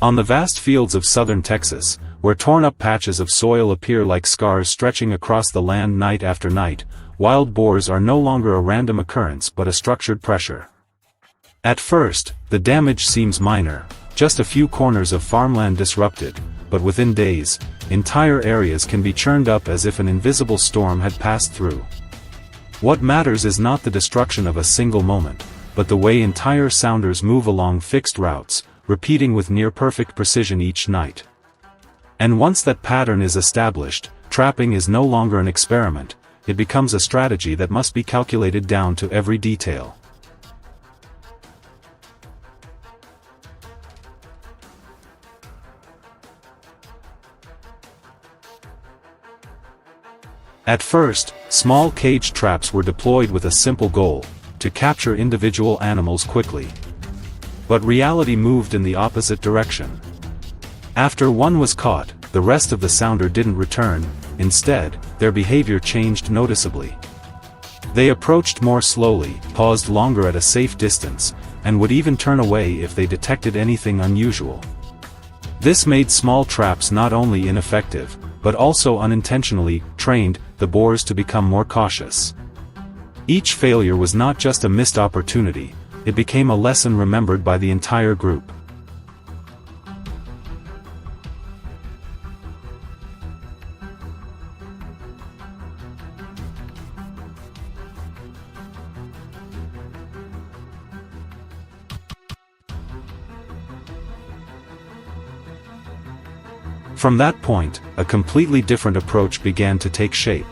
On the vast fields of southern Texas, where torn-up patches of soil appear like scars stretching across the land night after night, wild boars are no longer a random occurrence but a structured pressure. At first, the damage seems minor, just a few corners of farmland disrupted, but within days, entire areas can be churned up as if an invisible storm had passed through. What matters is not the destruction of a single moment, but the way entire sounders move along fixed routes, repeating with near-perfect precision each night. And once that pattern is established, trapping is no longer an experiment, it becomes a strategy that must be calculated down to every detail. At first, small cage traps were deployed with a simple goal: to capture individual animals quickly. But reality moved in the opposite direction. After one was caught, the rest of the sounder didn't return. Instead, their behavior changed noticeably. They approached more slowly, paused longer at a safe distance, and would even turn away if they detected anything unusual. This made small traps not only ineffective, but also unintentionally trained the boars to become more cautious. Each failure was not just a missed opportunity, it became a lesson remembered by the entire group. From that point, a completely different approach began to take shape.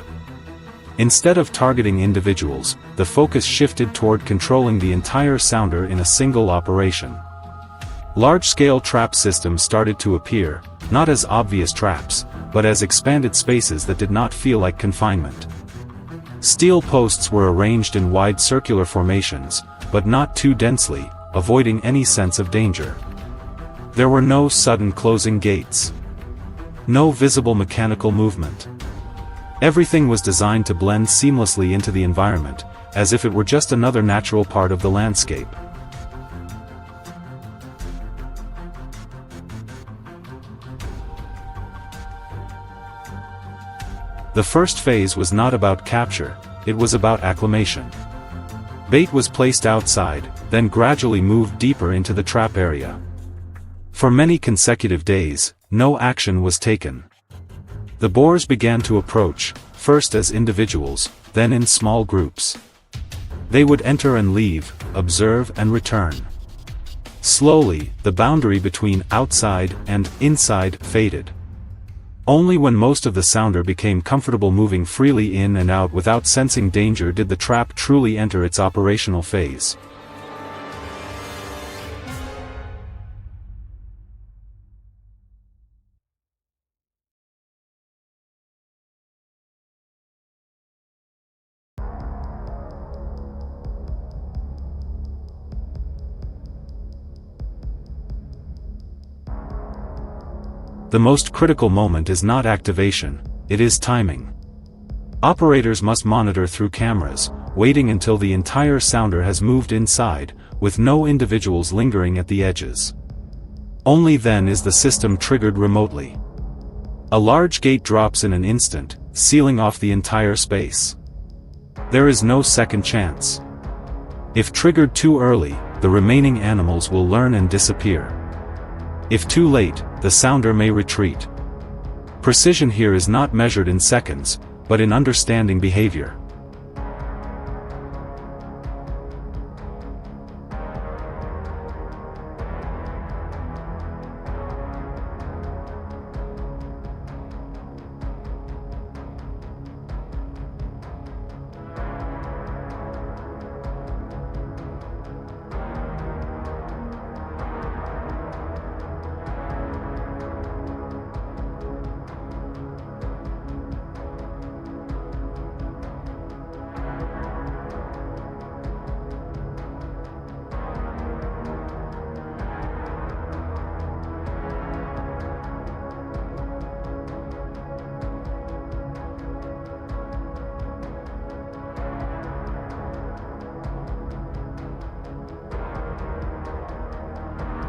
Instead of targeting individuals, the focus shifted toward controlling the entire sounder in a single operation. Large-scale trap systems started to appear, not as obvious traps, but as expanded spaces that did not feel like confinement. Steel posts were arranged in wide circular formations, but not too densely, avoiding any sense of danger. There were no sudden closing gates. No visible mechanical movement. Everything was designed to blend seamlessly into the environment, as if it were just another natural part of the landscape. The first phase was not about capture, it was about acclimation. Bait was placed outside, then gradually moved deeper into the trap area. For many consecutive days, no action was taken. The boars began to approach, first as individuals, then in small groups. They would enter and leave, observe and return. Slowly, the boundary between outside and inside faded. Only when most of the sounder became comfortable moving freely in and out without sensing danger did the trap truly enter its operational phase. The most critical moment is not activation, it is timing. Operators must monitor through cameras, waiting until the entire sounder has moved inside, with no individuals lingering at the edges. Only then is the system triggered remotely. A large gate drops in an instant, sealing off the entire space. There is no second chance. If triggered too early, the remaining animals will learn and disappear. If too late, the sounder may retreat. Precision here is not measured in seconds, but in understanding behavior.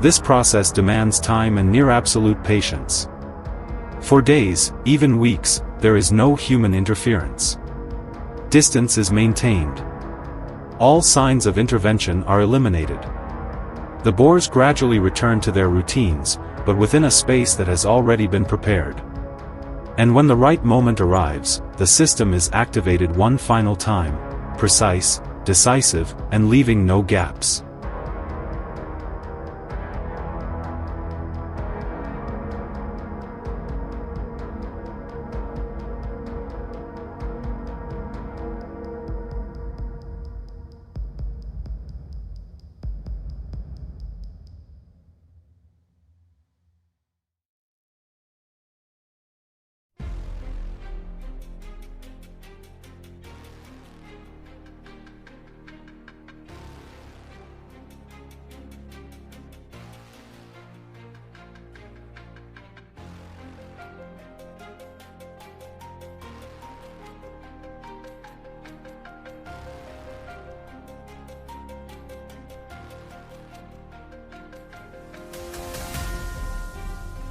This process demands time and near-absolute patience. For days, even weeks, there is no human interference. Distance is maintained. All signs of intervention are eliminated. The boars gradually return to their routines, but within a space that has already been prepared. And when the right moment arrives, the system is activated one final time, precise, decisive, and leaving no gaps.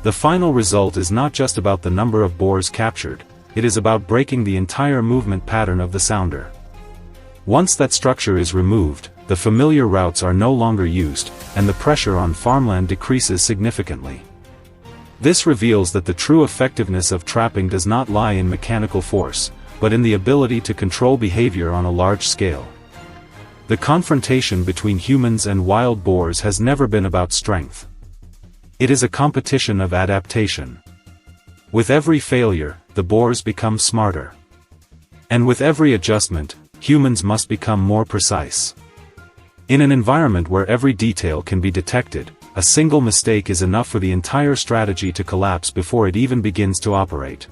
The final result is not just about the number of boars captured, it is about breaking the entire movement pattern of the sounder. Once that structure is removed, the familiar routes are no longer used, and the pressure on farmland decreases significantly. This reveals that the true effectiveness of trapping does not lie in mechanical force, but in the ability to control behavior on a large scale. The confrontation between humans and wild boars has never been about strength. It is a competition of adaptation. With every failure, the boars become smarter. And with every adjustment, humans must become more precise. In an environment where every detail can be detected, a single mistake is enough for the entire strategy to collapse before it even begins to operate.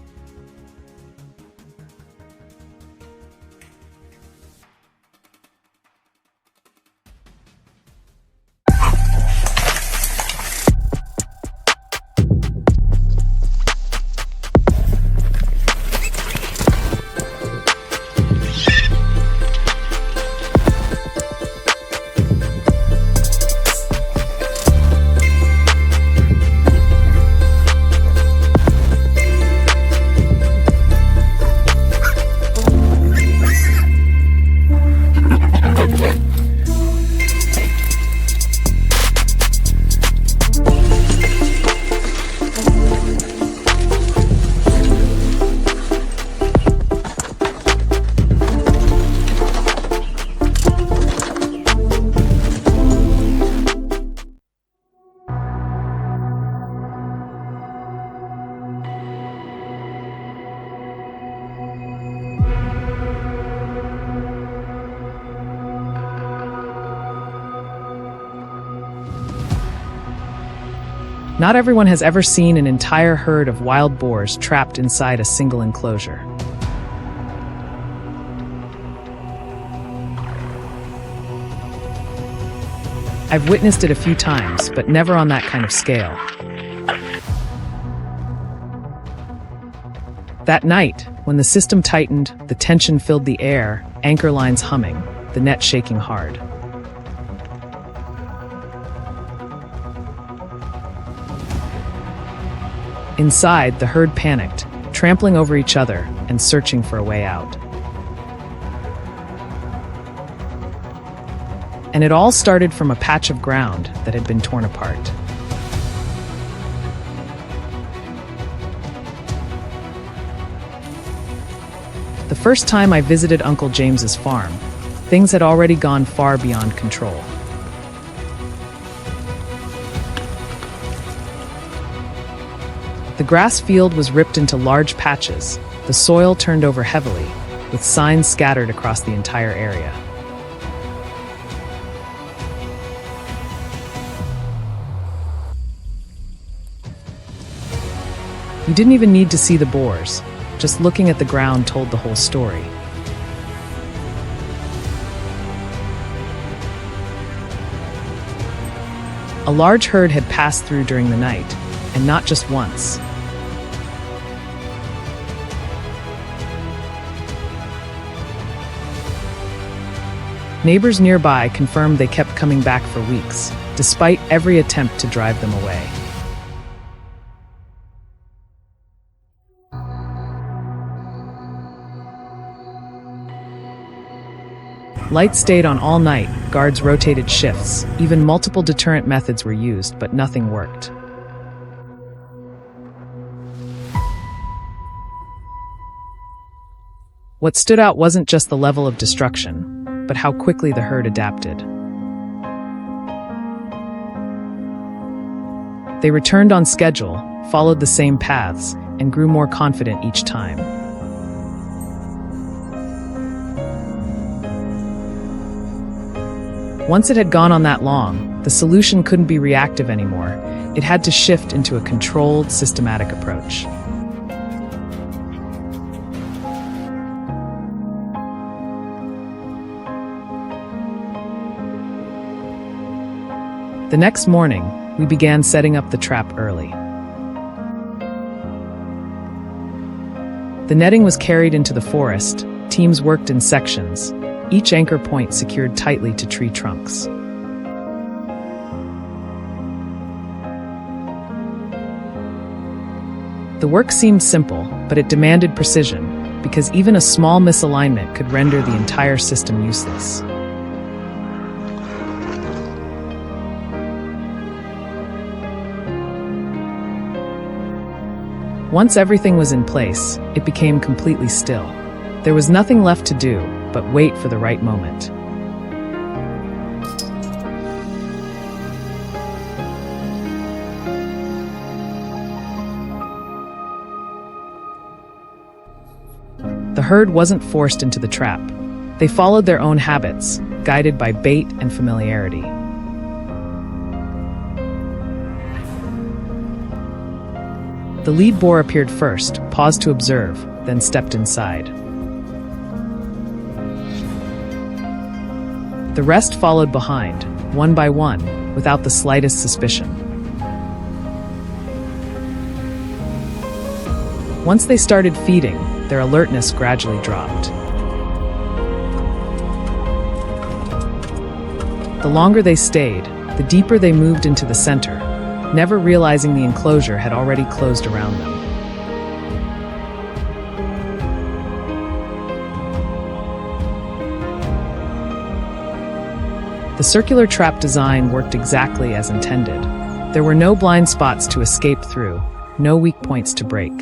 Not everyone has ever seen an entire herd of wild boars trapped inside a single enclosure. I've witnessed it a few times, but never on that kind of scale. That night, when the system tightened, the tension filled the air, anchor lines humming, the net shaking hard. Inside, the herd panicked, trampling over each other and searching for a way out. And it all started from a patch of ground that had been torn apart. The first time I visited Uncle James's farm, things had already gone far beyond control. The grass field was ripped into large patches, the soil turned over heavily, with signs scattered across the entire area. You didn't even need to see the boars. Just looking at the ground told the whole story. A large herd had passed through during the night, and not just once. Neighbors nearby confirmed they kept coming back for weeks, despite every attempt to drive them away. Lights stayed on all night, guards rotated shifts, even multiple deterrent methods were used, but nothing worked. What stood out wasn't just the level of destruction, but how quickly the herd adapted. They returned on schedule, followed the same paths, and grew more confident each time. Once it had gone on that long, the solution couldn't be reactive anymore. It had to shift into a controlled, systematic approach. The next morning, we began setting up the trap early. The netting was carried into the forest, teams worked in sections, each anchor point secured tightly to tree trunks. The work seemed simple, but it demanded precision, because even a small misalignment could render the entire system useless. Once everything was in place, it became completely still. There was nothing left to do but wait for the right moment. The herd wasn't forced into the trap. They followed their own habits, guided by bait and familiarity. The lead boar appeared first, paused to observe, then stepped inside. The rest followed behind, one by one, without the slightest suspicion. Once they started feeding, their alertness gradually dropped. The longer they stayed, the deeper they moved into the center, never realizing the enclosure had already closed around them. The circular trap design worked exactly as intended. There were no blind spots to escape through, no weak points to break.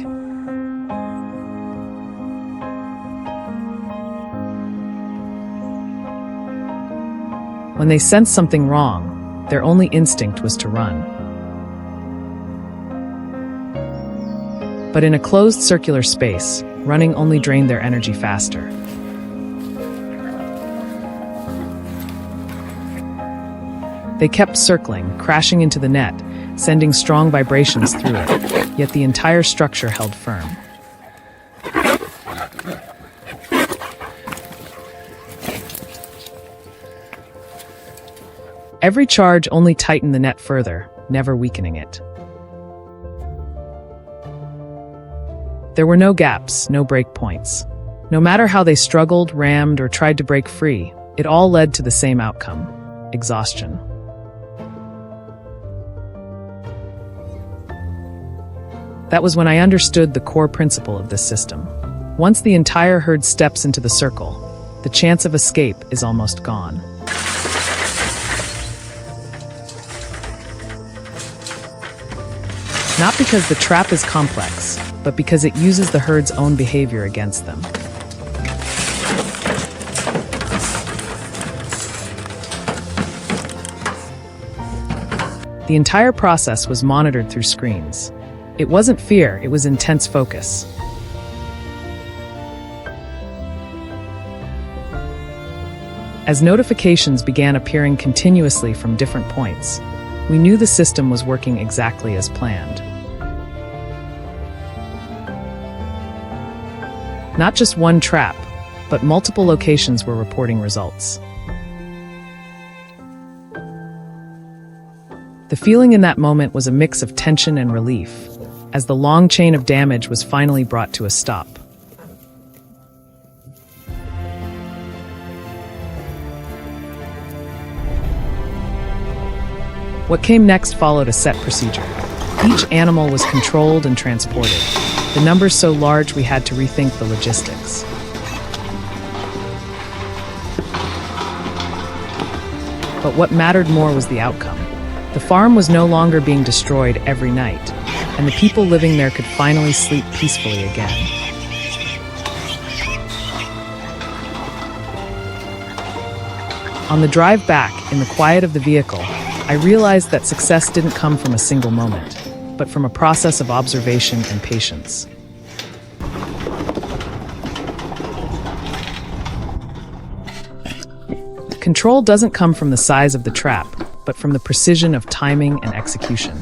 When they sensed something wrong, their only instinct was to run. But in a closed circular space, running only drained their energy faster. They kept circling, crashing into the net, sending strong vibrations through it, yet the entire structure held firm. Every charge only tightened the net further, never weakening it. There were no gaps, no break points. No matter how they struggled, rammed, or tried to break free, it all led to the same outcome: exhaustion. That was when I understood the core principle of this system. Once the entire herd steps into the circle, the chance of escape is almost gone. Not because the trap is complex, but because it uses the herd's own behavior against them. The entire process was monitored through screens. It wasn't fear, it was intense focus. As notifications began appearing continuously from different points, we knew the system was working exactly as planned. Not just one trap, but multiple locations were reporting results. The feeling in that moment was a mix of tension and relief, as the long chain of damage was finally brought to a stop. What came next followed a set procedure. Each animal was controlled and transported. The numbers so large we had to rethink the logistics. But what mattered more was the outcome. The farm was no longer being destroyed every night, and the people living there could finally sleep peacefully again. On the drive back, in the quiet of the vehicle, I realized that success didn't come from a single moment, but from a process of observation and patience. Control doesn't come from the size of the trap, but from the precision of timing and execution.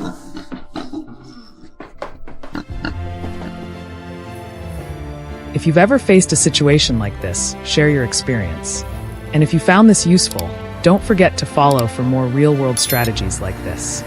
If you've ever faced a situation like this, share your experience. And if you found this useful, don't forget to follow for more real-world strategies like this.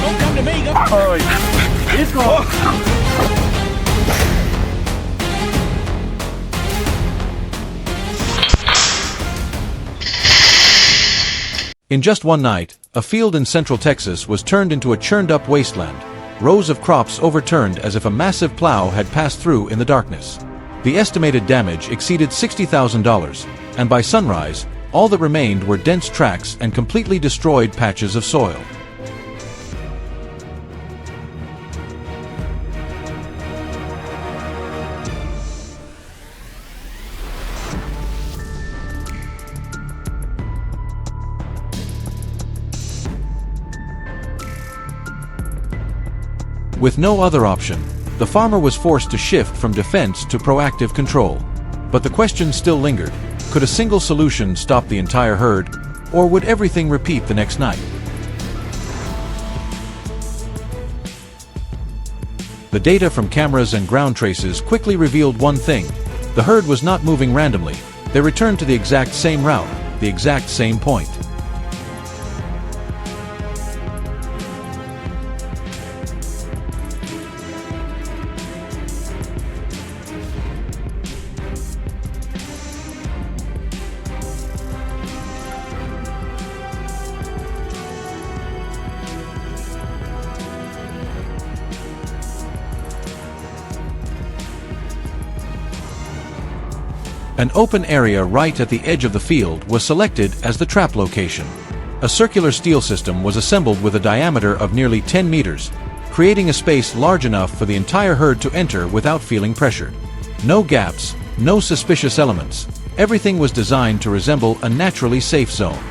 Don't come to me. It's gone. In just one night, a field in central Texas was turned into a churned-up wasteland, rows of crops overturned as if a massive plow had passed through in the darkness. The estimated damage exceeded $60,000, and by sunrise, all that remained were dense tracks and completely destroyed patches of soil. With no other option, the farmer was forced to shift from defense to proactive control. But the question still lingered: could a single solution stop the entire herd, or would everything repeat the next night? The data from cameras and ground traces quickly revealed one thing: the herd was not moving randomly. They returned to the exact same route, the exact same point. An open area right at the edge of the field was selected as the trap location. A circular steel system was assembled with a diameter of nearly 10 meters, creating a space large enough for the entire herd to enter without feeling pressured. No gaps, no suspicious elements. Everything was designed to resemble a naturally safe zone.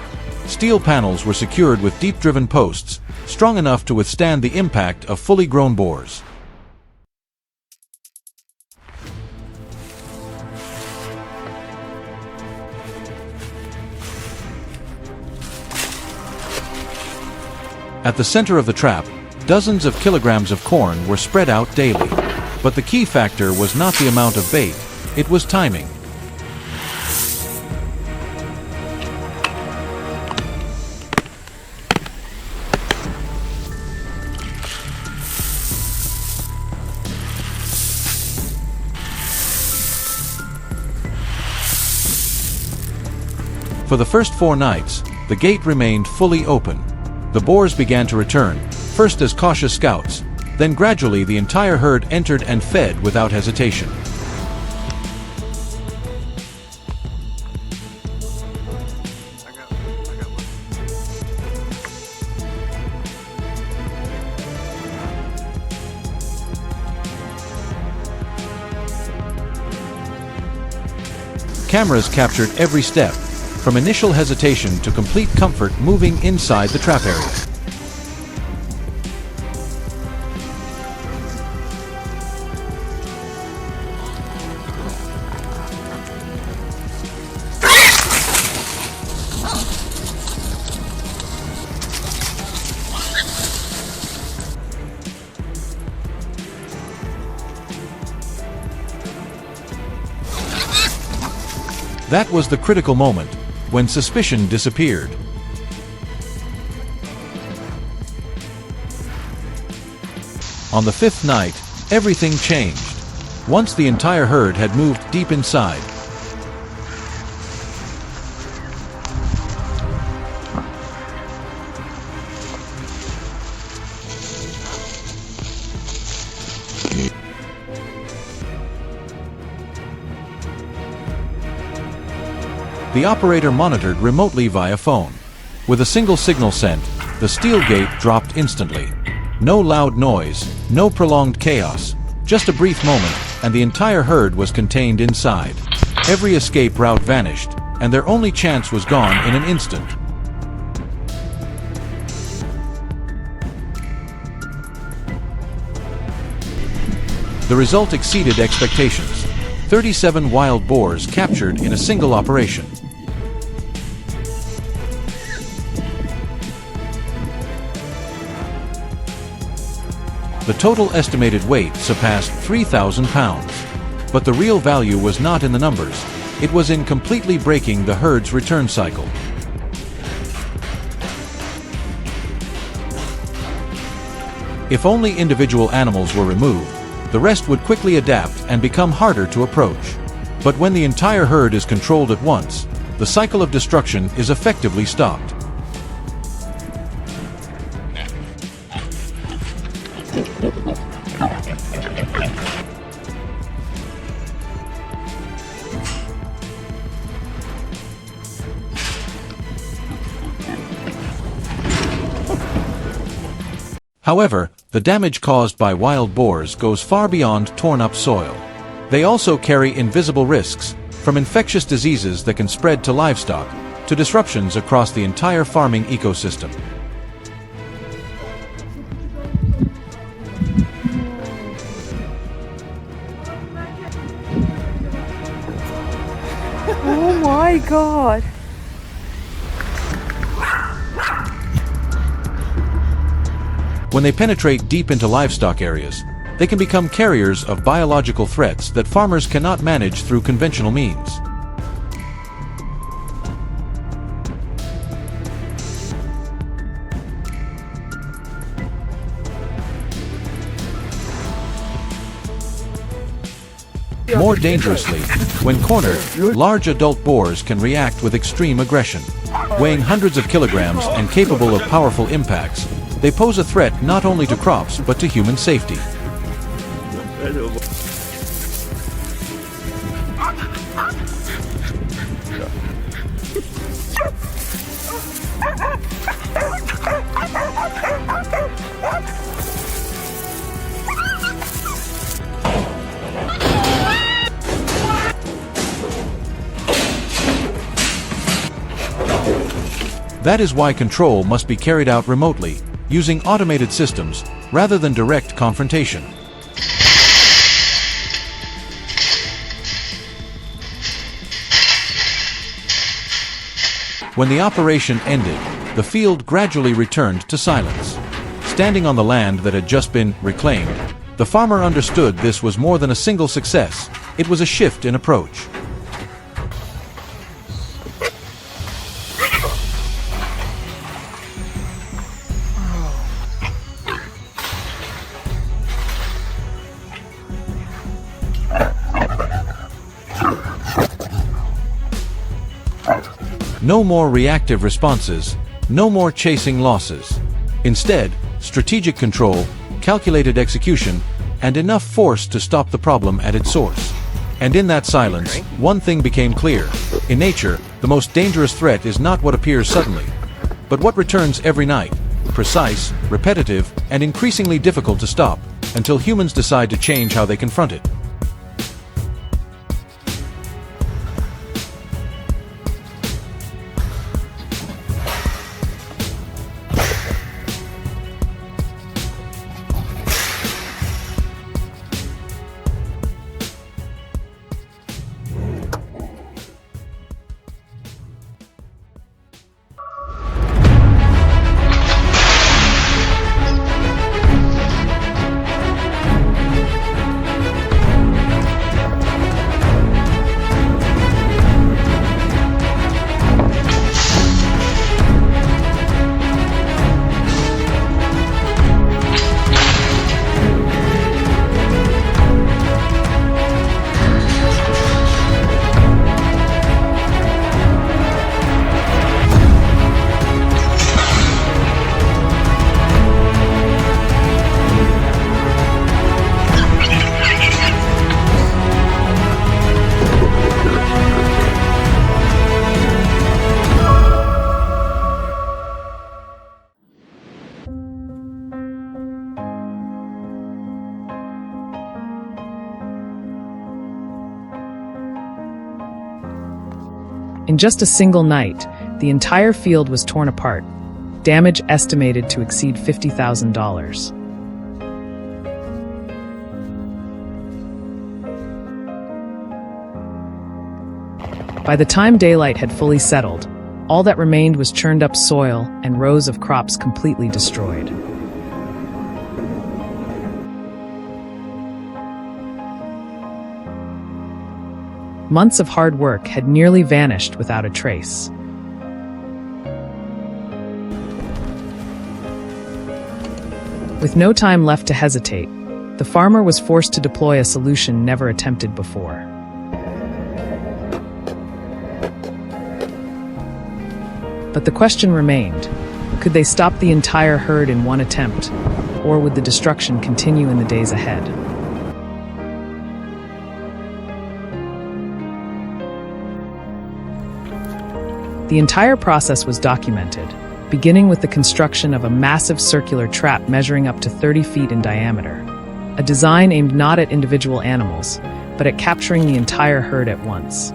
Steel panels were secured with deep-driven posts, strong enough to withstand the impact of fully grown boars. At the center of the trap, dozens of kilograms of corn were spread out daily. But the key factor was not the amount of bait, it was timing. For the first 4 nights, the gate remained fully open. The boars began to return, first as cautious scouts, then gradually the entire herd entered and fed without hesitation. Cameras captured every step, from initial hesitation to complete comfort moving inside the trap area. That was the critical moment, when suspicion disappeared. On the fifth night, everything changed. Once the entire herd had moved deep inside, the operator monitored remotely via phone. With a single signal sent, the steel gate dropped instantly. No loud noise, no prolonged chaos, just a brief moment, and the entire herd was contained inside. Every escape route vanished, and their only chance was gone in an instant. The result exceeded expectations. 37 wild boars captured in a single operation. The total estimated weight surpassed 3,000 pounds. But the real value was not in the numbers. It was in completely breaking the herd's return cycle. If only individual animals were removed, the rest would quickly adapt and become harder to approach. But when the entire herd is controlled at once, the cycle of destruction is effectively stopped. However, the damage caused by wild boars goes far beyond torn-up soil. They also carry invisible risks, from infectious diseases that can spread to livestock, to disruptions across the entire farming ecosystem. Oh my God! When they penetrate deep into livestock areas, they can become carriers of biological threats that farmers cannot manage through conventional means. More dangerously, when cornered, large adult boars can react with extreme aggression. Weighing hundreds of kilograms and capable of powerful impacts, they pose a threat not only to crops but to human safety. That is why control must be carried out remotely, using automated systems, rather than direct confrontation. When the operation ended, the field gradually returned to silence. Standing on the land that had just been reclaimed, the farmer understood this was more than a single success, it was a shift in approach. No more reactive responses, no more chasing losses. Instead, strategic control, calculated execution, and enough force to stop the problem at its source. And in that silence, one thing became clear. In nature, the most dangerous threat is not what appears suddenly, but what returns every night, precise, repetitive, and increasingly difficult to stop, until humans decide to change how they confront it. In just a single night, the entire field was torn apart, damage estimated to exceed $50,000. By the time daylight had fully settled, all that remained was churned up soil and rows of crops completely destroyed. Months of hard work had nearly vanished without a trace. With no time left to hesitate, the farmer was forced to deploy a solution never attempted before. But the question remained, could they stop the entire herd in one attempt, or would the destruction continue in the days ahead? The entire process was documented, beginning with the construction of a massive circular trap measuring up to 30 feet in diameter, a design aimed not at individual animals, but at capturing the entire herd at once.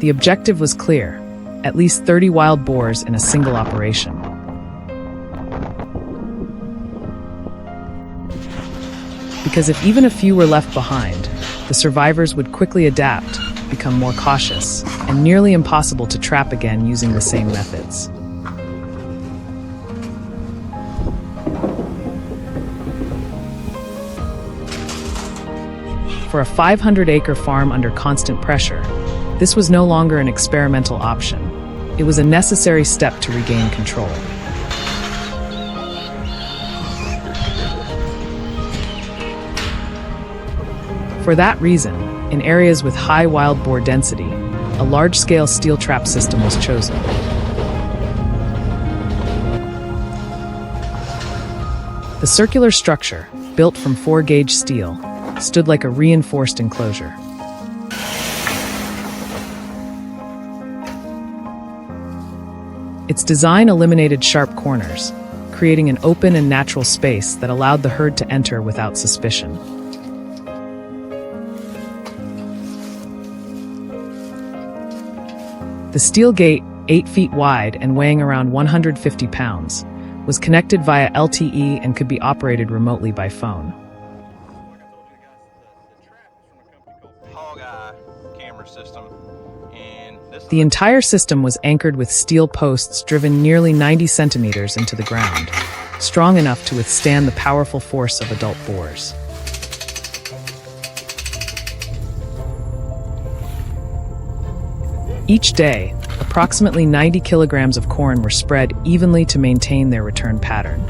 The objective was clear: at least 30 wild boars in a single operation. Because if even a few were left behind, the survivors would quickly adapt, become more cautious, and nearly impossible to trap again using the same methods. For a 500-acre farm under constant pressure, this was no longer an experimental option. It was a necessary step to regain control. For that reason, in areas with high wild boar density, a large-scale steel trap system was chosen. The circular structure, built from 4-gauge steel, stood like a reinforced enclosure. Its design eliminated sharp corners, creating an open and natural space that allowed the herd to enter without suspicion. The steel gate, 8 feet wide and weighing around 150 pounds, was connected via LTE and could be operated remotely by phone. The entire system was anchored with steel posts driven nearly 90 centimeters into the ground, strong enough to withstand the powerful force of adult boars. Each day, approximately 90 kilograms of corn were spread evenly to maintain their return pattern.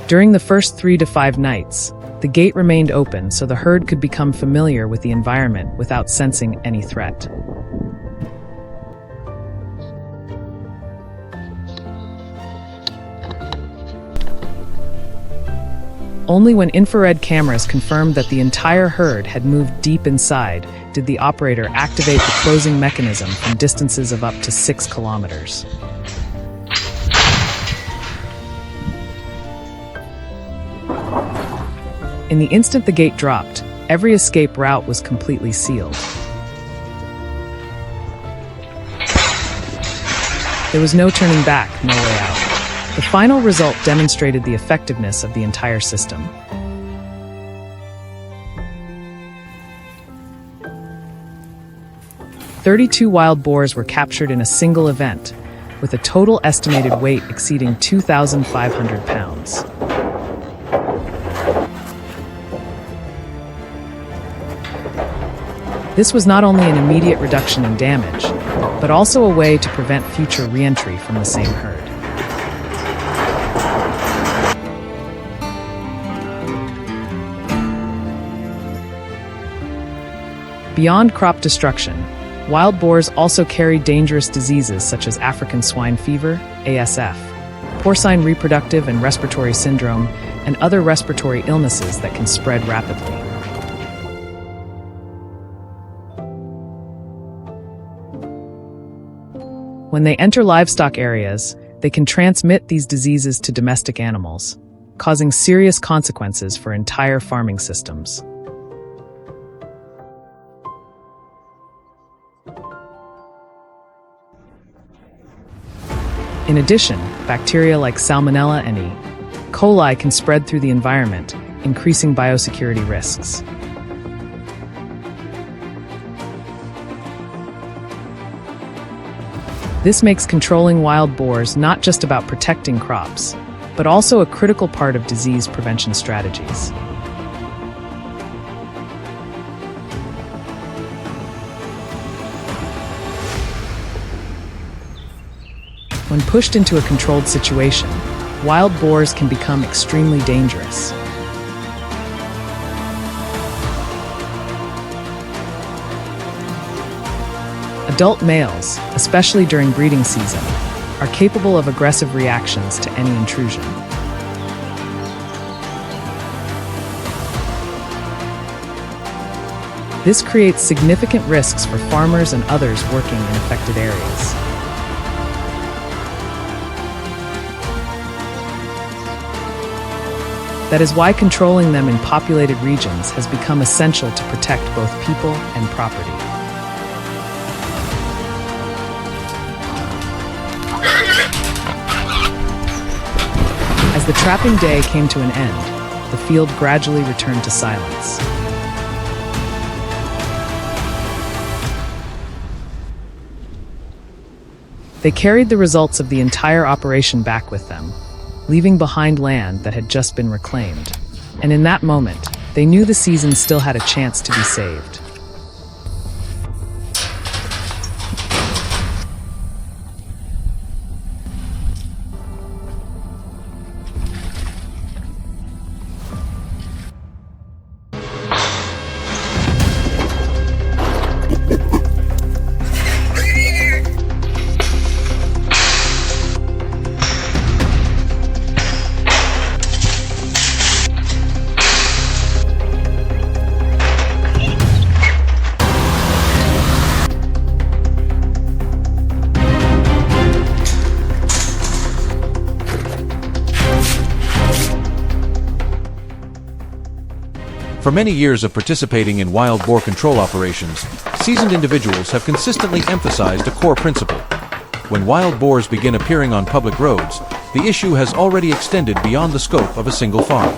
During the first 3 to 5 nights, the gate remained open so the herd could become familiar with the environment without sensing any threat. Only when infrared cameras confirmed that the entire herd had moved deep inside did the operator activate the closing mechanism from distances of up to 6 kilometers. In the instant the gate dropped, every escape route was completely sealed. There was no turning back, no way out. The final result demonstrated the effectiveness of the entire system. "32 wild boars were captured in a single event, with a total estimated weight exceeding 2,500 pounds. This was not only an immediate reduction in damage, but also a way to prevent future re-entry from the same herd. Beyond crop destruction, wild boars also carry dangerous diseases such as African swine fever, ASF, porcine reproductive and respiratory syndrome, and other respiratory illnesses that can spread rapidly. When they enter livestock areas, they can transmit these diseases to domestic animals, causing serious consequences for entire farming systems. In addition, bacteria like Salmonella and E. coli can spread through the environment, increasing biosecurity risks. This makes controlling wild boars not just about protecting crops, but also a critical part of disease prevention strategies. When pushed into a controlled situation, wild boars can become extremely dangerous. Adult males, especially during breeding season, are capable of aggressive reactions to any intrusion. This creates significant risks for farmers and others working in affected areas. That is why controlling them in populated regions has become essential to protect both people and property. As the trapping day came to an end, the field gradually returned to silence. They carried the results of the entire operation back with them, leaving behind land that had just been reclaimed. And in that moment, they knew the season still had a chance to be saved. For many years of participating in wild boar control operations, seasoned individuals have consistently emphasized a core principle. When wild boars begin appearing on public roads, the issue has already extended beyond the scope of a single farm.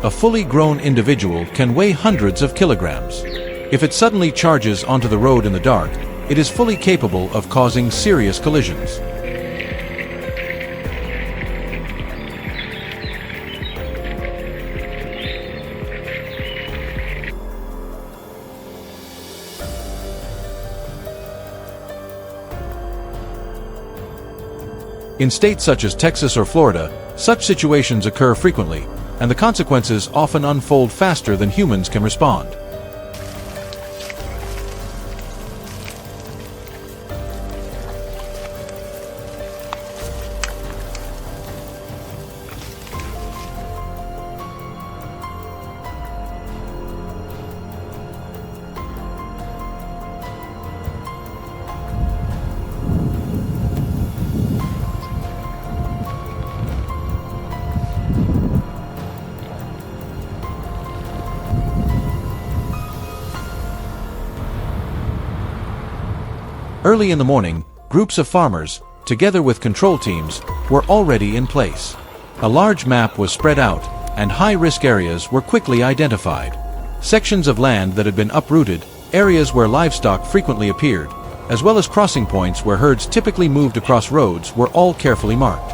A fully grown individual can weigh hundreds of kilograms. If it suddenly charges onto the road in the dark, it is fully capable of causing serious collisions. In states such as Texas or Florida, such situations occur frequently, and the consequences often unfold faster than humans can respond. Early in the morning, groups of farmers, together with control teams, were already in place. A large map was spread out, and high-risk areas were quickly identified. Sections of land that had been uprooted, areas where livestock frequently appeared, as well as crossing points where herds typically moved across roads were all carefully marked.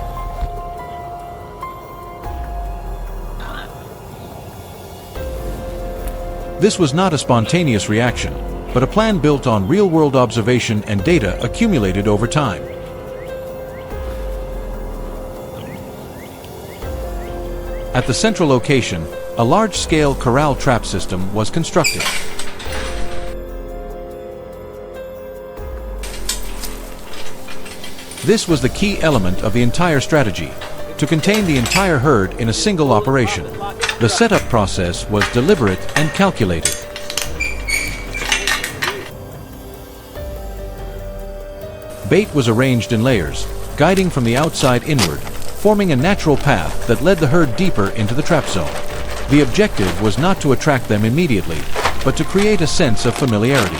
This was not a spontaneous reaction, but a plan built on real-world observation and data accumulated over time. At the central location, a large-scale corral trap system was constructed. This was the key element of the entire strategy, to contain the entire herd in a single operation. The setup process was deliberate and calculated. Bait was arranged in layers, guiding from the outside inward, forming a natural path that led the herd deeper into the trap zone. The objective was not to attract them immediately, but to create a sense of familiarity.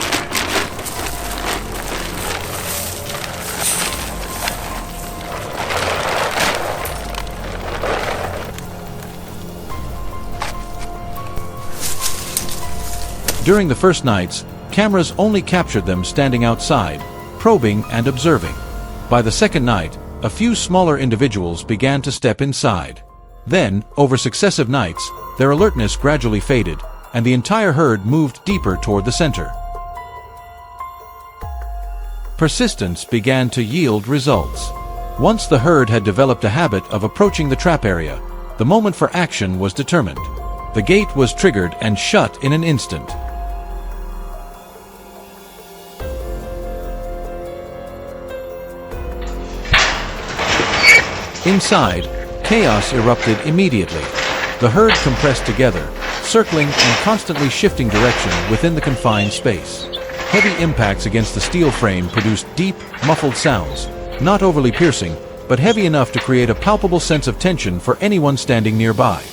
During the first nights, cameras only captured them standing outside, probing and observing. By the second night, a few smaller individuals began to step inside. Then, over successive nights, their alertness gradually faded, and the entire herd moved deeper toward the center. Persistence began to yield results. Once the herd had developed a habit of approaching the trap area, the moment for action was determined. The gate was triggered and shut in an instant. Inside, chaos erupted immediately. The herd compressed together, circling and constantly shifting direction within the confined space. Heavy impacts against the steel frame produced deep, muffled sounds, not overly piercing, but heavy enough to create a palpable sense of tension for anyone standing nearby.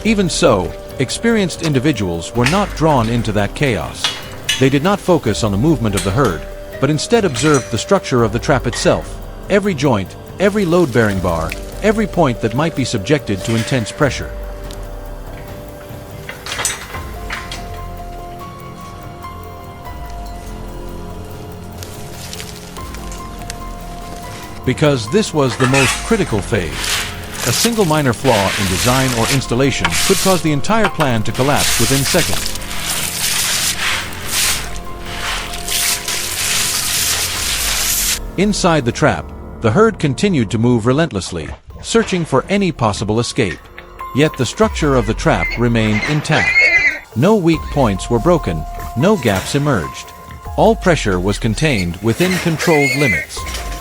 Even so, experienced individuals were not drawn into that chaos. They did not focus on the movement of the herd, but instead observed the structure of the trap itself, every joint, every load-bearing bar, every point that might be subjected to intense pressure. Because this was the most critical phase. A single minor flaw in design or installation could cause the entire plan to collapse within seconds. Inside the trap, the herd continued to move relentlessly, searching for any possible escape. Yet the structure of the trap remained intact. No weak points were broken, no gaps emerged. All pressure was contained within controlled limits.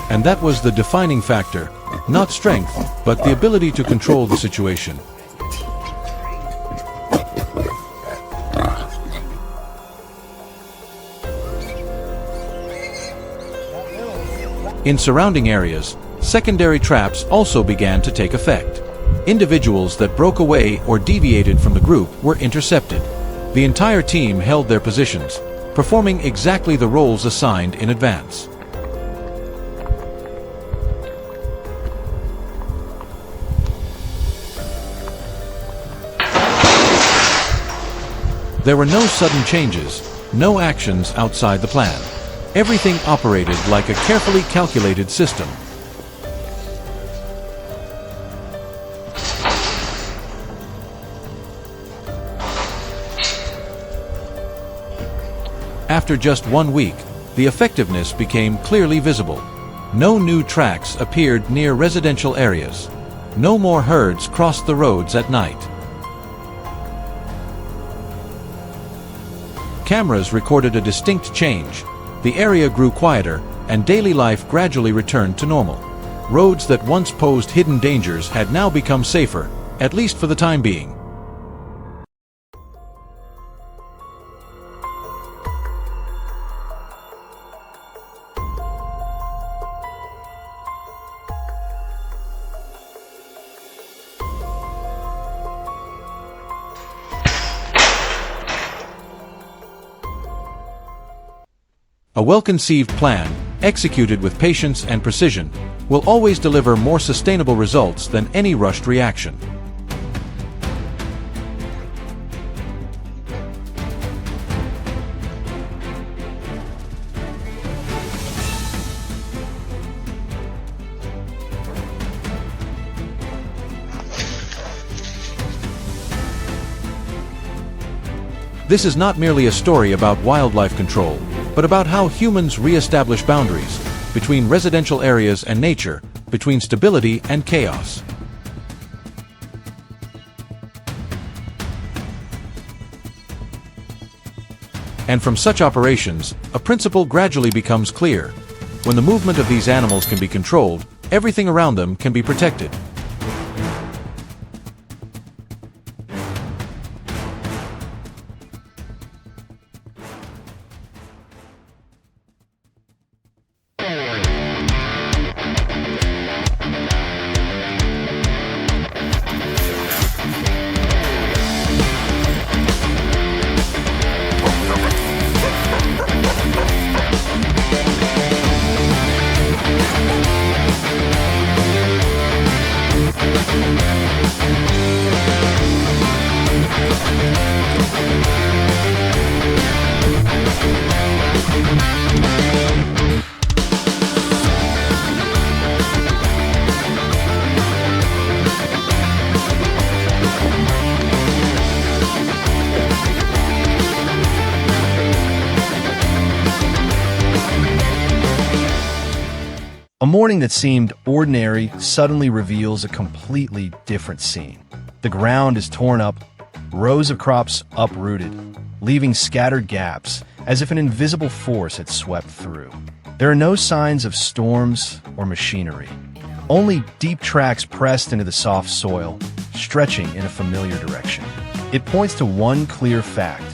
And that was the defining factor, not strength, but the ability to control the situation. In surrounding areas, secondary traps also began to take effect. Individuals that broke away or deviated from the group were intercepted. The entire team held their positions, performing exactly the roles assigned in advance. There were no sudden changes, no actions outside the plan. Everything operated like a carefully calculated system. After just 1 week, the effectiveness became clearly visible. No new tracks appeared near residential areas. No more herds crossed the roads at night. Cameras recorded a distinct change. The area grew quieter, and daily life gradually returned to normal. Roads that once posed hidden dangers had now become safer, at least for the time being. A well-conceived plan, executed with patience and precision, will always deliver more sustainable results than any rushed reaction. This is not merely a story about wildlife control, but about how humans re-establish boundaries between residential areas and nature, between stability and chaos. And from such operations, a principle gradually becomes clear. When the movement of these animals can be controlled, everything around them can be protected. A morning that seemed ordinary suddenly reveals a completely different scene. The ground is torn up, rows of crops uprooted, leaving scattered gaps as if an invisible force had swept through. There are no signs of storms or machinery, only deep tracks pressed into the soft soil, stretching in a familiar direction. It points to one clear fact: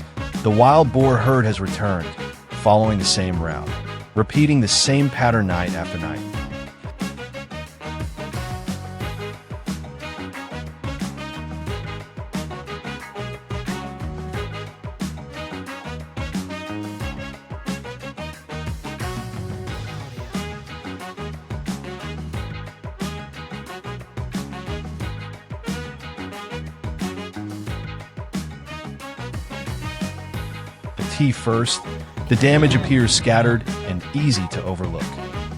the wild boar herd has returned, following the same route, repeating the same pattern night after night. First, the damage appears scattered and easy to overlook.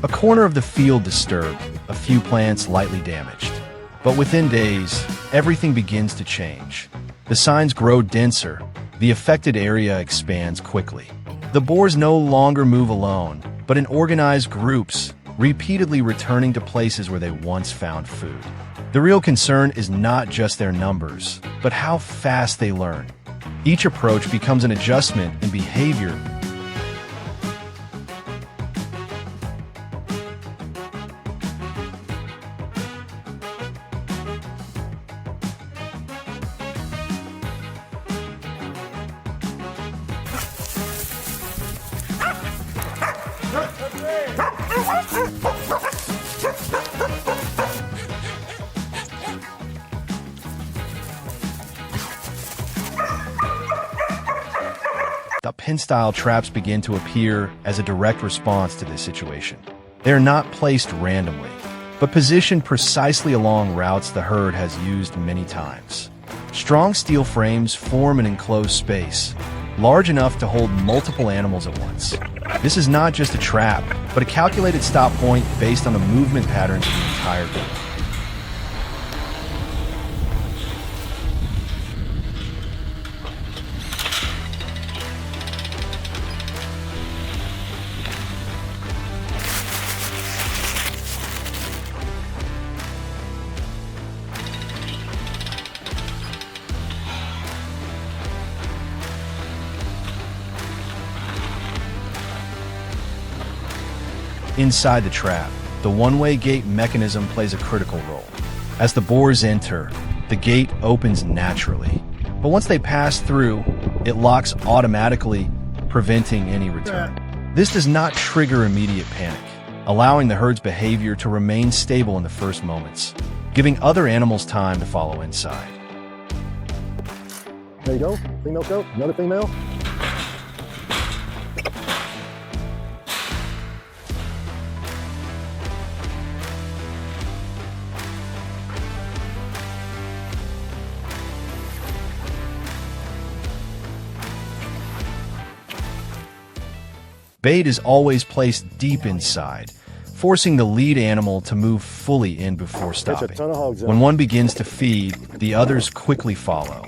A corner of the field disturbed, a few plants lightly damaged. But within days, everything begins to change. The signs grow denser, the affected area expands quickly. The boars no longer move alone, but in organized groups, repeatedly returning to places where they once found food. The real concern is not just their numbers, but how fast they learn. Each approach becomes an adjustment in behavior. The pin-style traps begin to appear as a direct response to this situation. They are not placed randomly, but positioned precisely along routes the herd has used many times. Strong steel frames form an enclosed space, large enough to hold multiple animals at once. This is not just a trap, but a calculated stop point based on the movement patterns of the entire group. Inside the trap, the one-way gate mechanism plays a critical role. As the boars enter, the gate opens naturally. But once they pass through, it locks automatically, preventing any return. This does not trigger immediate panic, allowing the herd's behavior to remain stable in the first moments, giving other animals time to follow inside. There you go. Female coat. Another female. Bait is always placed deep inside, forcing the lead animal to move fully in before stopping. When one begins to feed, the others quickly follow.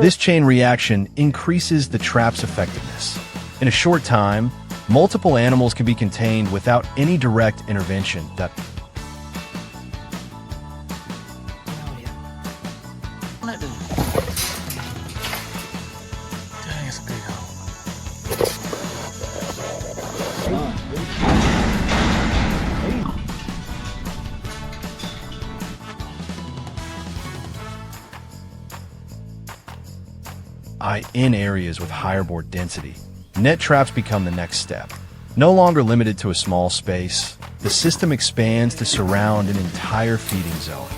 This chain reaction increases the trap's effectiveness. In a short time, multiple animals can be contained without any direct intervention. Dang, it's a big hole. identify in areas with higher boar density. Net traps become the next step. No longer limited to a small space, the system expands to surround an entire feeding zone.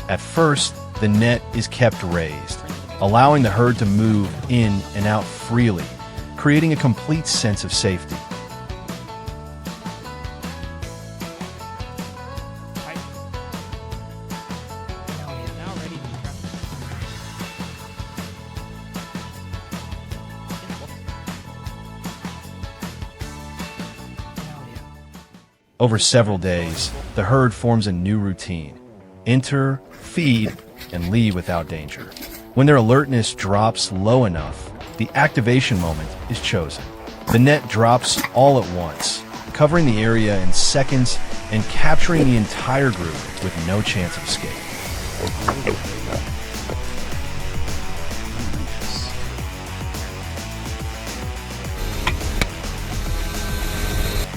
At first, the net is kept raised, allowing the herd to move in and out freely, creating a complete sense of safety. Over several days, the herd forms a new routine. Enter, feed, and leave without danger. When their alertness drops low enough, the activation moment is chosen. The net drops all at once, covering the area in seconds and capturing the entire group with no chance of escape.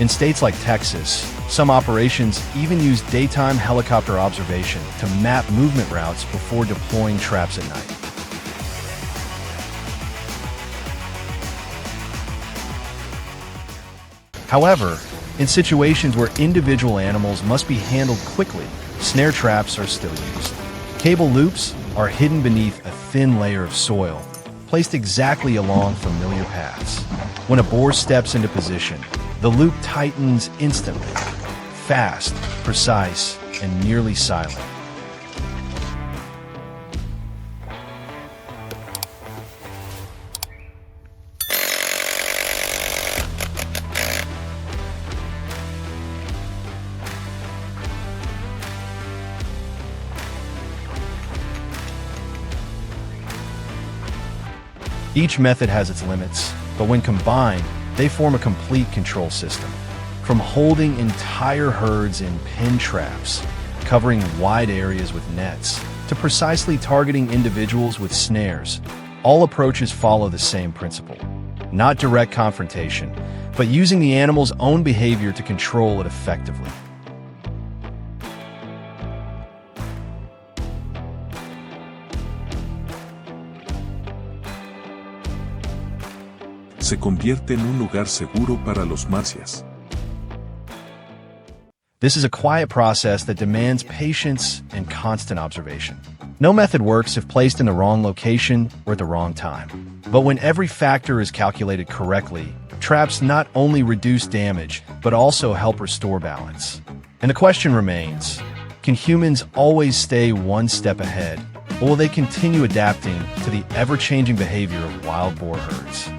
In states like Texas, some operations even use daytime helicopter observation to map movement routes before deploying traps at night. However, in situations where individual animals must be handled quickly, snare traps are still used. Cable loops are hidden beneath a thin layer of soil, placed exactly along familiar paths. When a boar steps into position, the loop tightens instantly, fast, precise, and nearly silent. Each method has its limits, but when combined, they form a complete control system. From holding entire herds in pin traps, covering wide areas with nets, to precisely targeting individuals with snares, all approaches follow the same principle. Not direct confrontation, but using the animal's own behavior to control it effectively. Se convierte en un lugar seguro para los marcias. This is a quiet process that demands patience and constant observation. No method works if placed in the wrong location or at the wrong time. But when every factor is calculated correctly, traps not only reduce damage, but also help restore balance. And the question remains, can humans always stay one step ahead, or will they continue adapting to the ever-changing behavior of wild boar herds?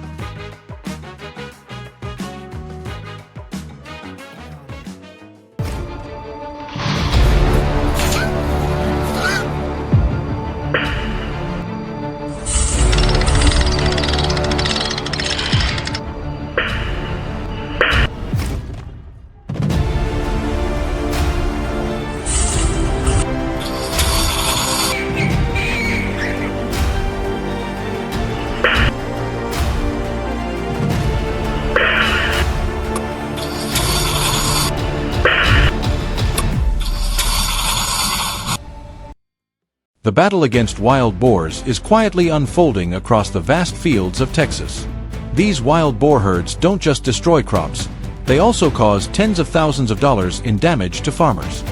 The battle against wild boars is quietly unfolding across the vast fields of Texas. These wild boar herds don't just destroy crops, they also cause tens of thousands of dollars in damage to farmers.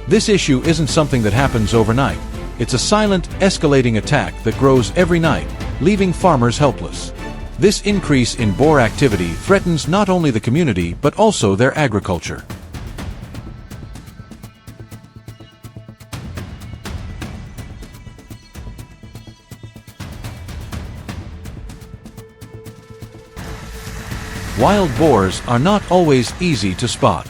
This issue isn't something that happens overnight. It's a silent, escalating attack that grows every night, leaving farmers helpless. This increase in boar activity threatens not only the community but also their agriculture. Wild boars are not always easy to spot.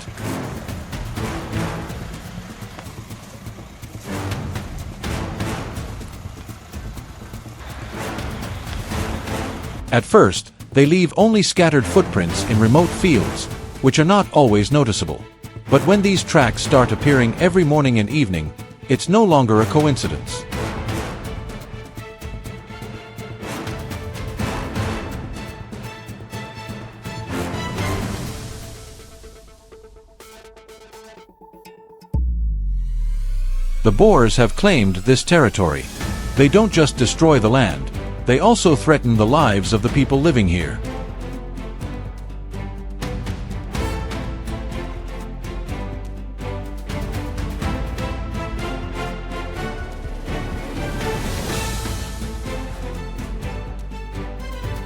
At first, they leave only scattered footprints in remote fields, which are not always noticeable. But when these tracks start appearing every morning and evening, it's no longer a coincidence. The Boars have claimed this territory. They don't just destroy the land, they also threaten the lives of the people living here.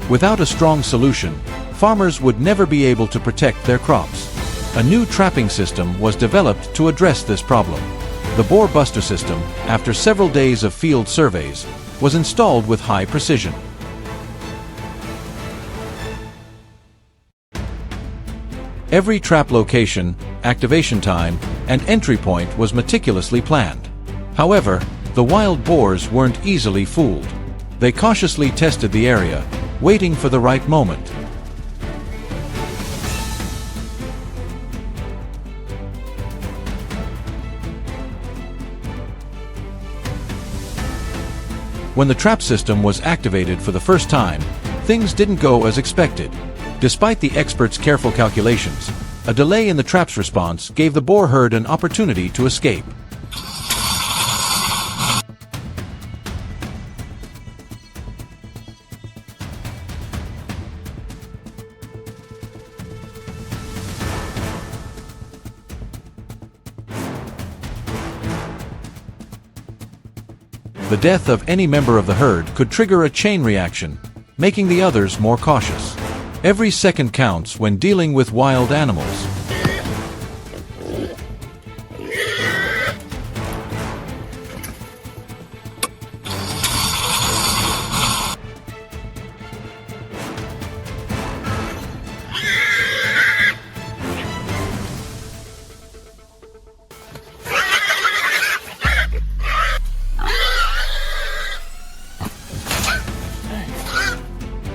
Without a strong solution, farmers would never be able to protect their crops. A new trapping system was developed to address this problem. The Boar Buster system, after several days of field surveys, was installed with high precision. Every trap location, activation time, and entry point was meticulously planned. However, the wild boars weren't easily fooled. They cautiously tested the area, waiting for the right moment. When the trap system was activated for the first time, things didn't go as expected. Despite the experts' careful calculations, a delay in the trap's response gave the boar herd an opportunity to escape. The death of any member of the herd could trigger a chain reaction, making the others more cautious. Every second counts when dealing with wild animals.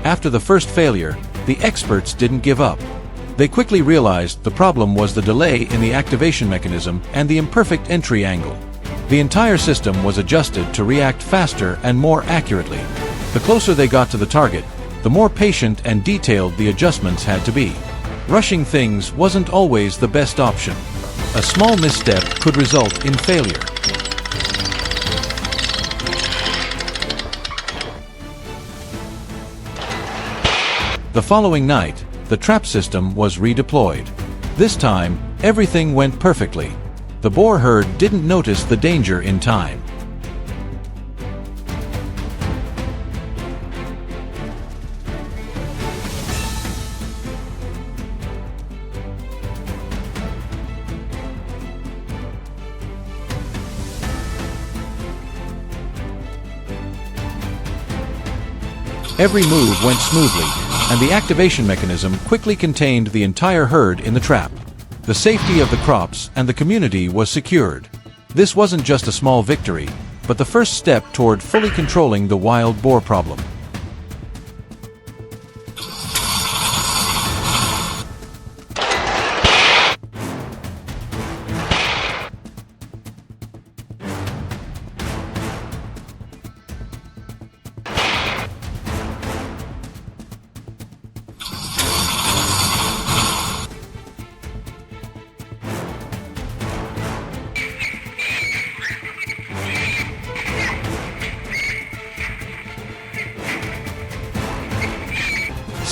After the first failure, the experts didn't give up. They quickly realized the problem was the delay in the activation mechanism and the imperfect entry angle. The entire system was adjusted to react faster and more accurately. The closer they got to the target, the more patient and detailed the adjustments had to be. Rushing things wasn't always the best option. A small misstep could result in failure. The following night, the trap system was redeployed. This time, everything went perfectly. The boar herd didn't notice the danger in time. Every move went smoothly, and the activation mechanism quickly contained the entire herd in the trap. The safety of the crops and the community was secured. This wasn't just a small victory, but the first step toward fully controlling the wild boar problem.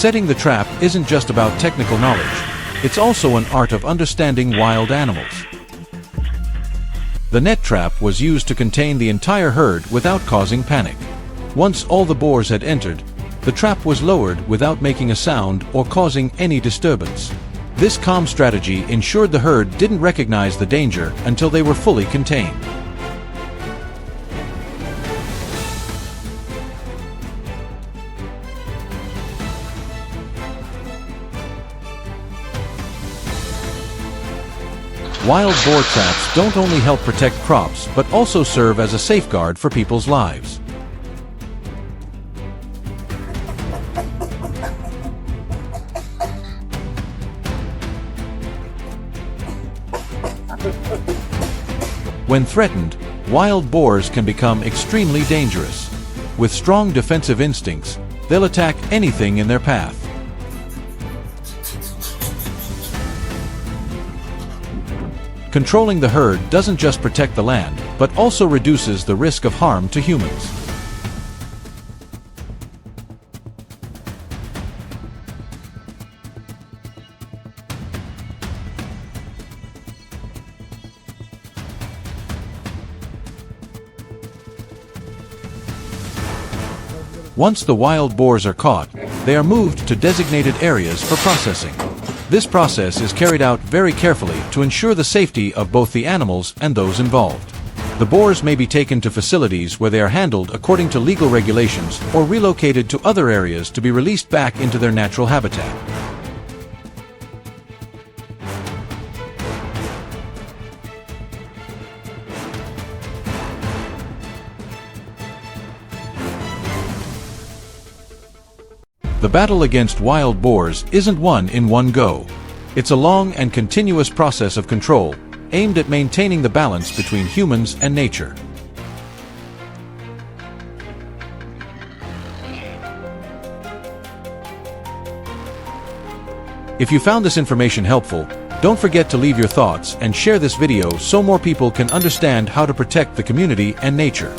Setting the trap isn't just about technical knowledge, it's also an art of understanding wild animals. The net trap was used to contain the entire herd without causing panic. Once all the boars had entered, the trap was lowered without making a sound or causing any disturbance. This calm strategy ensured the herd didn't recognize the danger until they were fully contained. Wild boar traps don't only help protect crops, but also serve as a safeguard for people's lives. When threatened, wild boars can become extremely dangerous. With strong defensive instincts, they'll attack anything in their path. Controlling the herd doesn't just protect the land, but also reduces the risk of harm to humans. Once the wild boars are caught, they are moved to designated areas for processing. This process is carried out very carefully to ensure the safety of both the animals and those involved. The boars may be taken to facilities where they are handled according to legal regulations or relocated to other areas to be released back into their natural habitat. The battle against wild boars isn't won in one go. It's a long and continuous process of control, aimed at maintaining the balance between humans and nature. If you found this information helpful, don't forget to leave your thoughts and share this video so more people can understand how to protect the community and nature.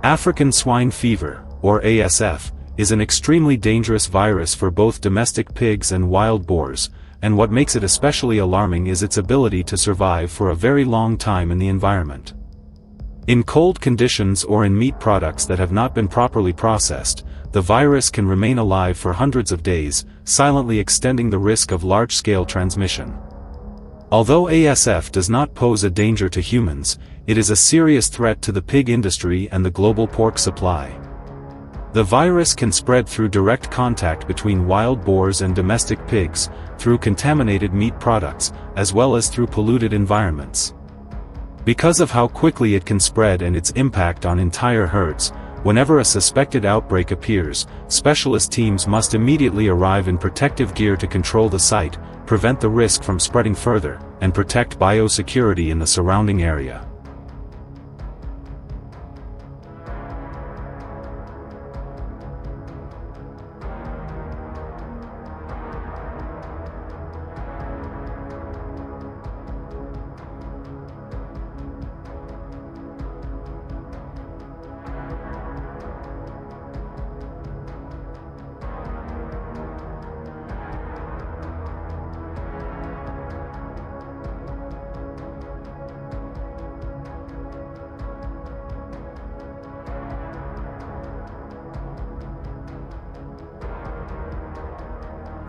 African swine fever, or ASF, is an extremely dangerous virus for both domestic pigs and wild boars, and what makes it especially alarming is its ability to survive for a very long time in the environment. In cold conditions or in meat products that have not been properly processed, the virus can remain alive for hundreds of days, silently extending the risk of large-scale transmission. Although ASF does not pose a danger to humans, it is a serious threat to the pig industry and the global pork supply. The virus can spread through direct contact between wild boars and domestic pigs, through contaminated meat products, as well as through polluted environments. Because of how quickly it can spread and its impact on entire herds, whenever a suspected outbreak appears, specialist teams must immediately arrive in protective gear to control the site, prevent the risk from spreading further, and protect biosecurity in the surrounding area.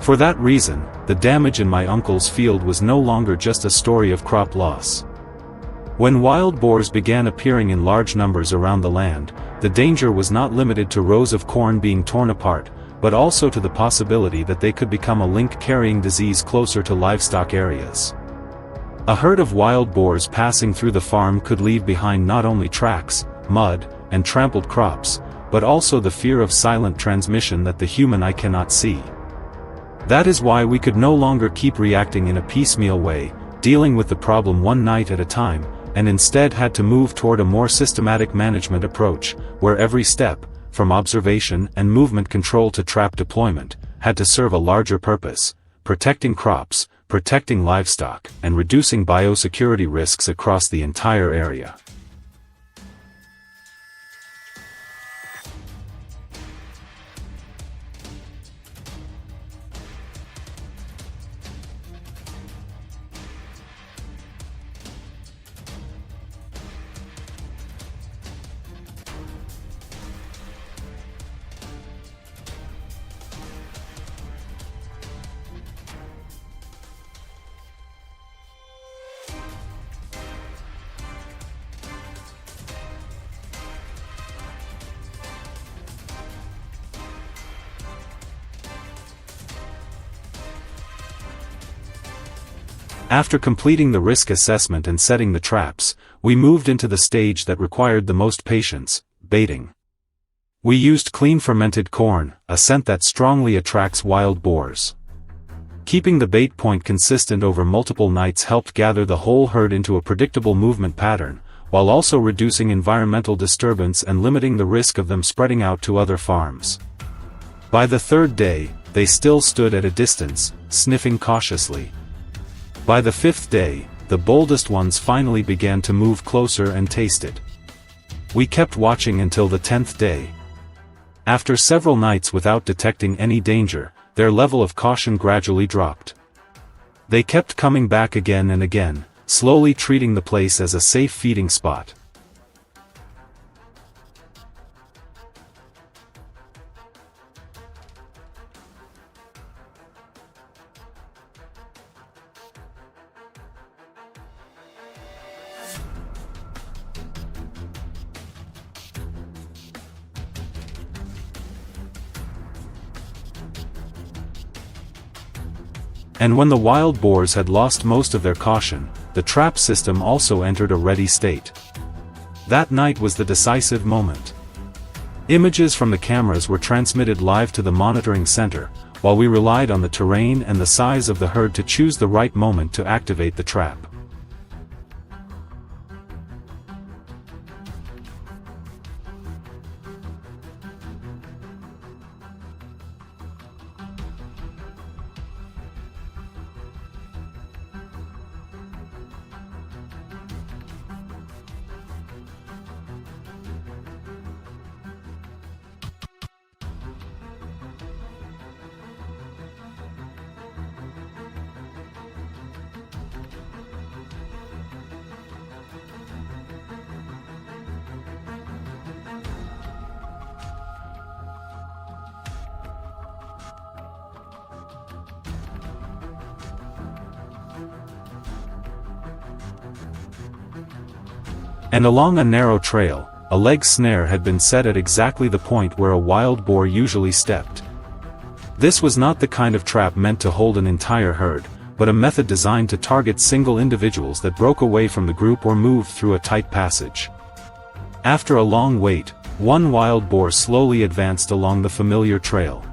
For that reason, the damage in my uncle's field was no longer just a story of crop loss. When wild boars began appearing in large numbers around the land, the danger was not limited to rows of corn being torn apart, but also to the possibility that they could become a link carrying disease closer to livestock areas. A herd of wild boars passing through the farm could leave behind not only tracks, mud, and trampled crops, but also the fear of silent transmission that the human eye cannot see. That is why we could no longer keep reacting in a piecemeal way, dealing with the problem one night at a time, and instead had to move toward a more systematic management approach, where every step, from observation and movement control to trap deployment, had to serve a larger purpose: protecting crops, protecting livestock, and reducing biosecurity risks across the entire area. After completing the risk assessment and setting the traps, we moved into the stage that required the most patience, baiting. We used clean fermented corn, a scent that strongly attracts wild boars. Keeping the bait point consistent over multiple nights helped gather the whole herd into a predictable movement pattern, while also reducing environmental disturbance and limiting the risk of them spreading out to other farms. By the third day, they still stood at a distance, sniffing cautiously. By the fifth day, the boldest ones finally began to move closer and tasted. We kept watching until the 10th day. After several nights without detecting any danger, their level of caution gradually dropped. They kept coming back again and again, slowly treating the place as a safe feeding spot. And when the wild boars had lost most of their caution, the trap system also entered a ready state. That night was the decisive moment. Images from the cameras were transmitted live to the monitoring center, while we relied on the terrain and the size of the herd to choose the right moment to activate the trap. And along a narrow trail, a leg snare had been set at exactly the point where a wild boar usually stepped. This was not the kind of trap meant to hold an entire herd, but a method designed to target single individuals that broke away from the group or moved through a tight passage. After a long wait, one wild boar slowly advanced along the familiar trail.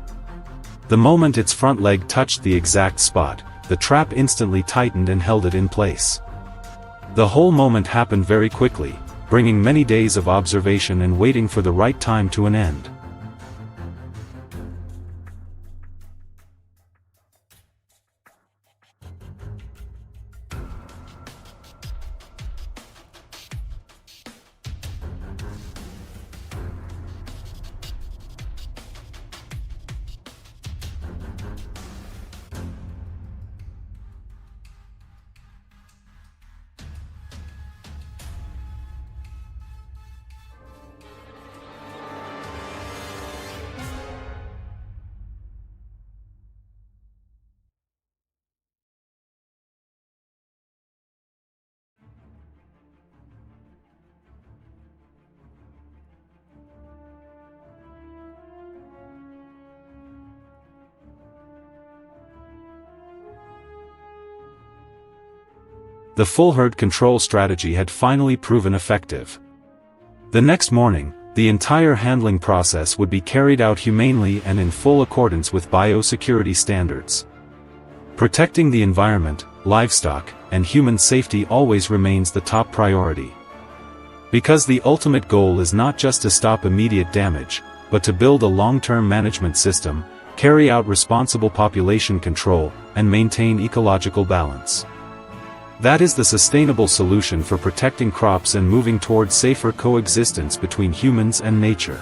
The moment its front leg touched the exact spot, the trap instantly tightened and held it in place. The whole moment happened very quickly, bringing many days of observation and waiting for the right time to an end. The full herd control strategy had finally proven effective. The next morning, the entire handling process would be carried out humanely and in full accordance with biosecurity standards. Protecting the environment, livestock, and human safety always remains the top priority. Because the ultimate goal is not just to stop immediate damage, but to build a long-term management system, carry out responsible population control, and maintain ecological balance. That is the sustainable solution for protecting crops and moving toward safer coexistence between humans and nature.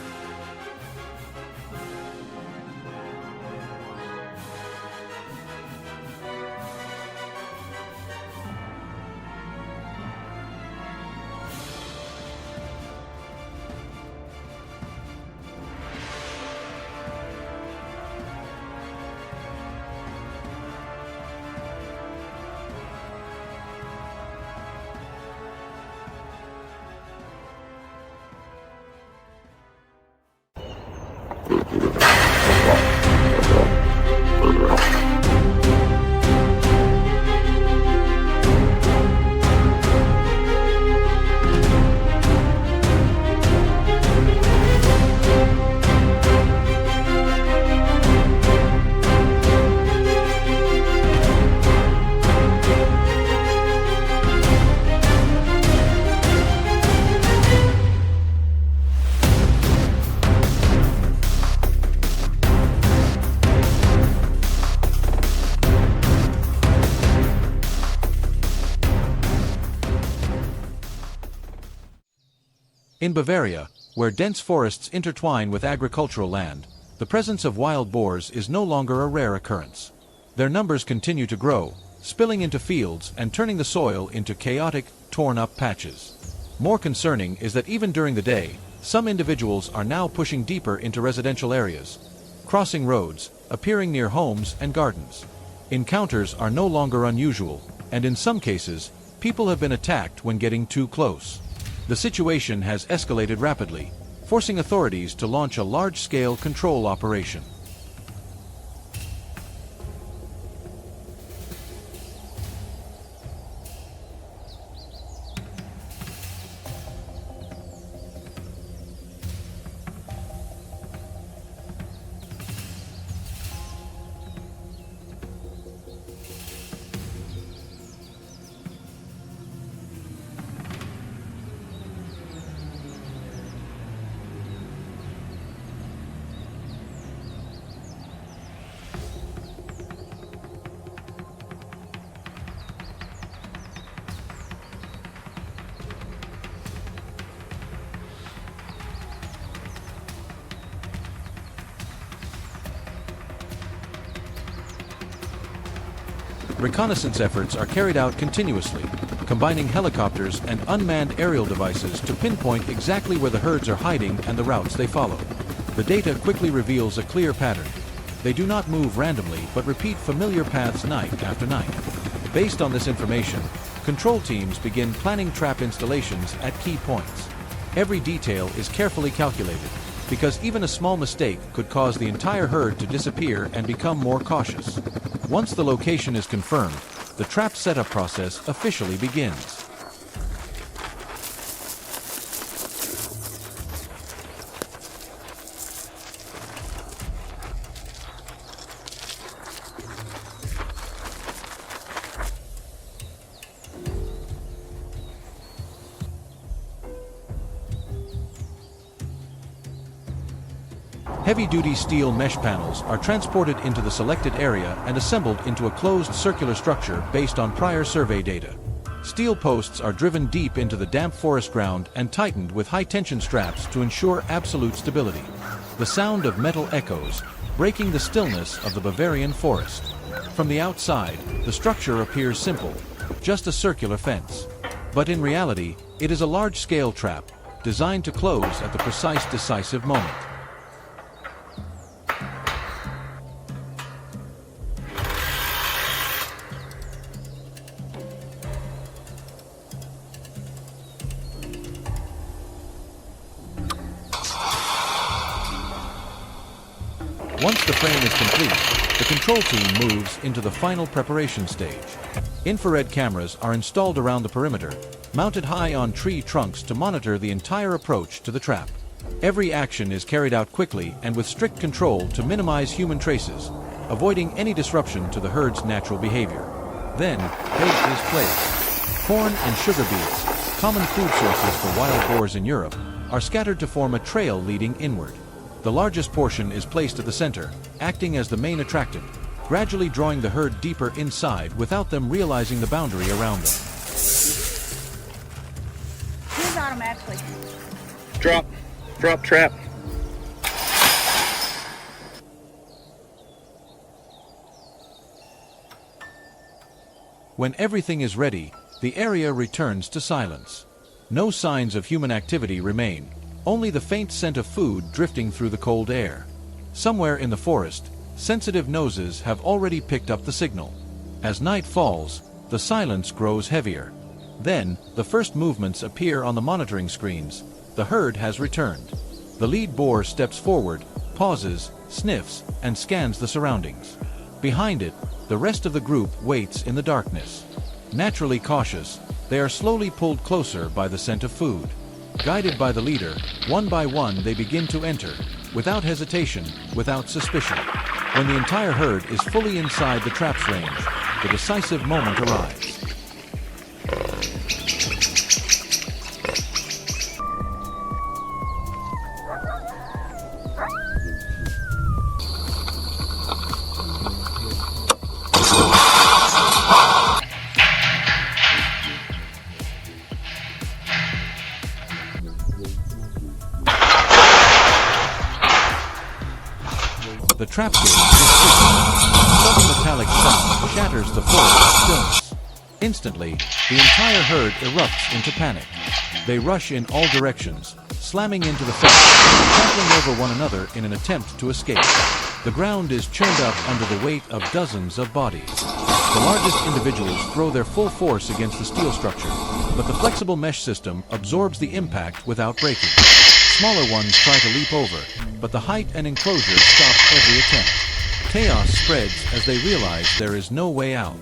In Bavaria, where dense forests intertwine with agricultural land, the presence of wild boars is no longer a rare occurrence. Their numbers continue to grow, spilling into fields and turning the soil into chaotic, torn-up patches. More concerning is that even during the day, some individuals are now pushing deeper into residential areas, crossing roads, appearing near homes and gardens. Encounters are no longer unusual, and in some cases, people have been attacked when getting too close. The situation has escalated rapidly, forcing authorities to launch a large-scale control operation. Reconnaissance efforts are carried out continuously, combining helicopters and unmanned aerial devices to pinpoint exactly where the herds are hiding and the routes they follow. The data quickly reveals a clear pattern. They do not move randomly but repeat familiar paths night after night. Based on this information, control teams begin planning trap installations at key points. Every detail is carefully calculated, because even a small mistake could cause the entire herd to disappear and become more cautious. Once the location is confirmed, the trap setup process officially begins. Heavy-duty steel mesh panels are transported into the selected area and assembled into a closed circular structure based on prior survey data. Steel posts are driven deep into the damp forest ground and tightened with high-tension straps to ensure absolute stability. The sound of metal echoes, breaking the stillness of the Bavarian forest. From the outside, the structure appears simple, just a circular fence. But in reality, it is a large-scale trap, designed to close at the precise decisive moment. Once the frame is complete, the control team moves into the final preparation stage. Infrared cameras are installed around the perimeter, mounted high on tree trunks to monitor the entire approach to the trap. Every action is carried out quickly and with strict control to minimize human traces, avoiding any disruption to the herd's natural behavior. Then, bait is placed. Corn and sugar beets, common food sources for wild boars in Europe, are scattered to form a trail leading inward. The largest portion is placed at the center, acting as the main attractant, gradually drawing the herd deeper inside without them realizing the boundary around them. Here's automatically. Drop trap. When everything is ready, the area returns to silence. No signs of human activity remain, only the faint scent of food drifting through the cold air. Somewhere in the forest, sensitive noses have already picked up the signal. As night falls, the silence grows heavier. Then, the first movements appear on the monitoring screens. The herd has returned. The lead boar steps forward, pauses, sniffs, and scans the surroundings. Behind it, the rest of the group waits in the darkness. Naturally cautious, they are slowly pulled closer by the scent of food. Guided by the leader, one by one they begin to enter, without hesitation, without suspicion. When the entire herd is fully inside the trap's range, the decisive moment arrives. The trap gate is triggered. A sudden metallic sound shatters the forest stillness. Instantly, the entire herd erupts into panic. They rush in all directions, slamming into the fence, trampling over one another in an attempt to escape. The ground is churned up under the weight of dozens of bodies. The largest individuals throw their full force against the steel structure, but the flexible mesh system absorbs the impact without breaking. Smaller ones try to leap over, but the height and enclosures stop every attempt. Chaos spreads as they realize there is no way out.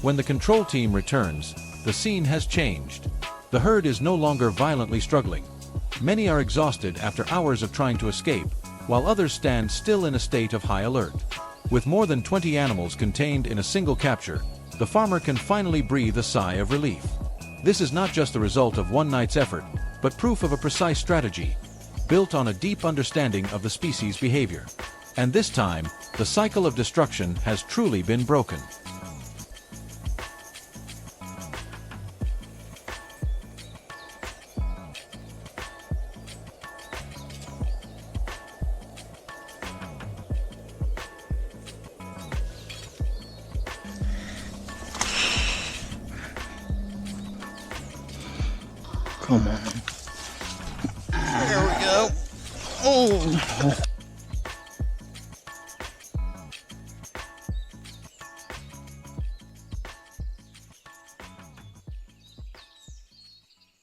When the control team returns, the scene has changed. The herd is no longer violently struggling. Many are exhausted after hours of trying to escape, while others stand still in a state of high alert. With more than 20 animals contained in a single capture, the farmer can finally breathe a sigh of relief. This is not just the result of one night's effort, but proof of a precise strategy, built on a deep understanding of the species' behavior. And this time, the cycle of destruction has truly been broken. Come on. There we go. Oh.